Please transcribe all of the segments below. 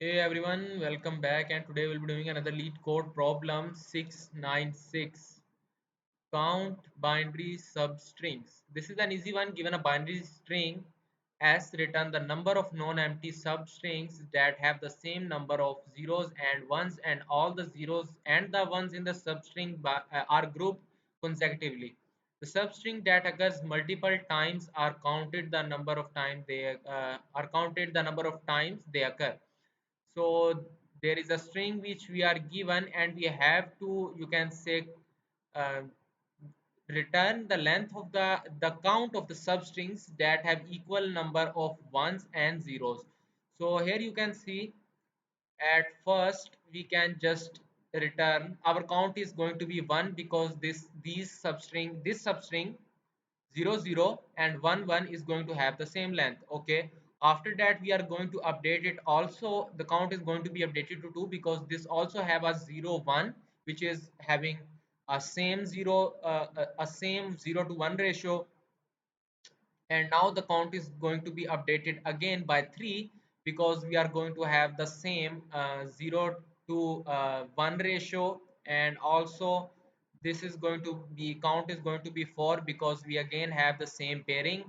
Hey everyone, welcome back, and today we'll be doing another lead code problem 696. Count binary substrings. This is an easy one. Given a binary string as return the number of non-empty substrings that have the same number of zeros and ones, and all the zeros and the ones in the substring are grouped consecutively. The substring that occurs multiple times are counted the number of times they occur. So there is a string which we are given, and we have to, you can say, uh, return the length of the count of the substrings that have equal number of ones and zeros. So here you can see, at first we can just return our count is going to be 1, because this substring 0 0 and 1 1 is going to have the same length. Okay, after that we are going to update it. Also the count is going to be updated to 2, because this also have a 0 1, which is having a same 0 to 1 ratio. And now the count is going to be updated again by 3, because we are going to have the same 0 to 1 ratio. And also this is going to be count is going to be 4, because we again have the same pairing.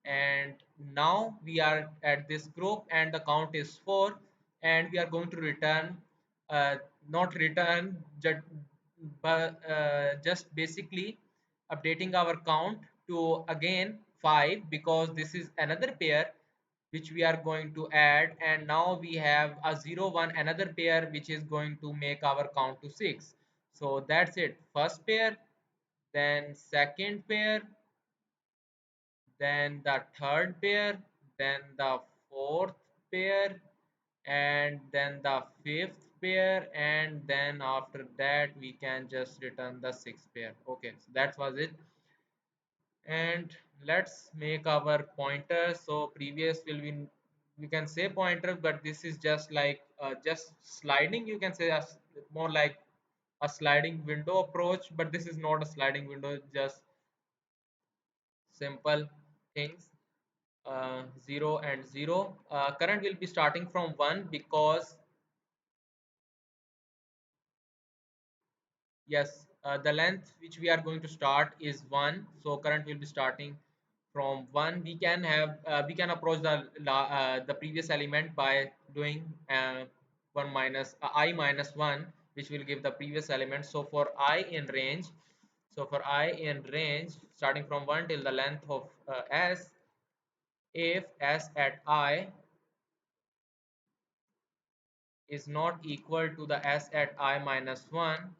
And now we are at this group and the count is 4, and we are going to return, uh, not return just, but just basically updating our count to again 5, because this is another pair which we are going to add. And now we have a 0 1, another pair, which is going to make our count to 6. So that's it. First pair, then second pair, then the third pair, then the fourth pair, and then the fifth pair, and then after that we can just return the sixth pair. Okay, so that was it. And let's make our pointer. So previous will be, you can say pointer, but this is just like just sliding, you can say, more like a sliding window approach, but this is not a sliding window, just simple things. 0 and 0. Current will be starting from 1, because yes, the length which we are going to start is 1. So current will be starting from 1. We can approach the previous element by doing 1 minus I minus 1, which will give the previous element. So for I in range, starting from 1 till the length of s, if s at I is not equal to the s at I minus 1,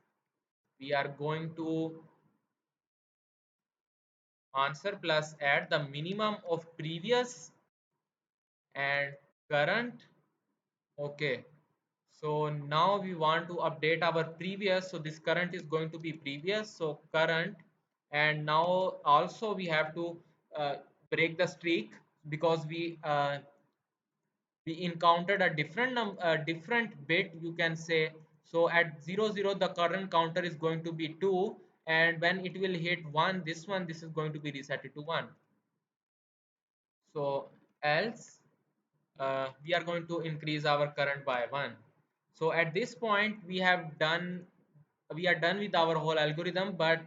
we are going to answer plus add the minimum of previous and current. Okay, so now we want to update our previous, so this current is going to be previous, so current. And now also we have to break the streak, because we encountered a different bit, you can say. So at 0 0 the current counter is going to be 2, and when it will hit 1, this is going to be reset to 1. So else we are going to increase our current by 1. So at this point we are done with our whole algorithm. But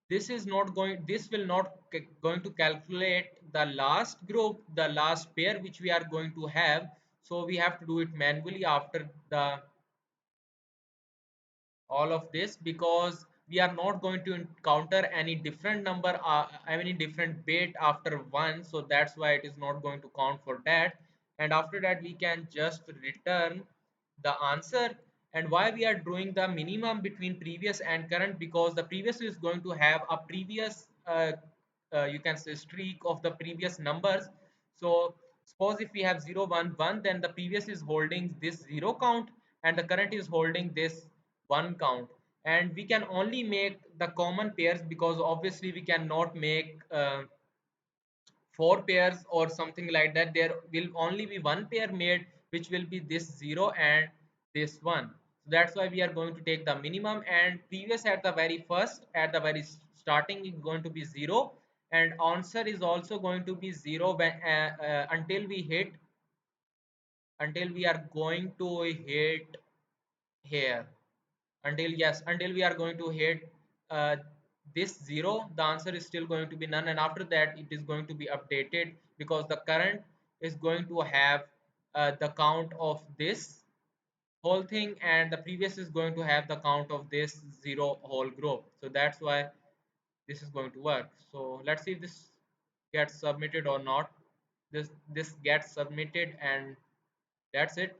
this will not going to calculate the last group, the last pair which we are going to have. So we have to do it manually after the all of this, because we are not going to encounter any different number, any different bit after 1. So that's why it is not going to count for that. And after that we can just return the answer. And why we are doing the minimum between previous and current, because the previous is going to have a previous you can say streak of the previous numbers. So suppose if we have 0 1 1, then the previous is holding this 0 count, and the current is holding this 1 count. And we can only make the common pairs, because obviously we cannot make 4 pairs or something like that. There will only be one pair made, which will be this 0 and this 1. So that's why we are going to take the minimum. And previous at the very first, at the very starting, is going to be 0, and answer is also going to be 0 when until we hit until we are going to hit here, until, yes, until we are going to hit uh, this 0, the answer is still going to be none, and after that it is going to be updated because the current is going to have the count of this whole thing, and the previous is going to have the count of this 0 whole group. So that's why this is going to work. So let's see if this gets submitted or not. This gets submitted, and that's it.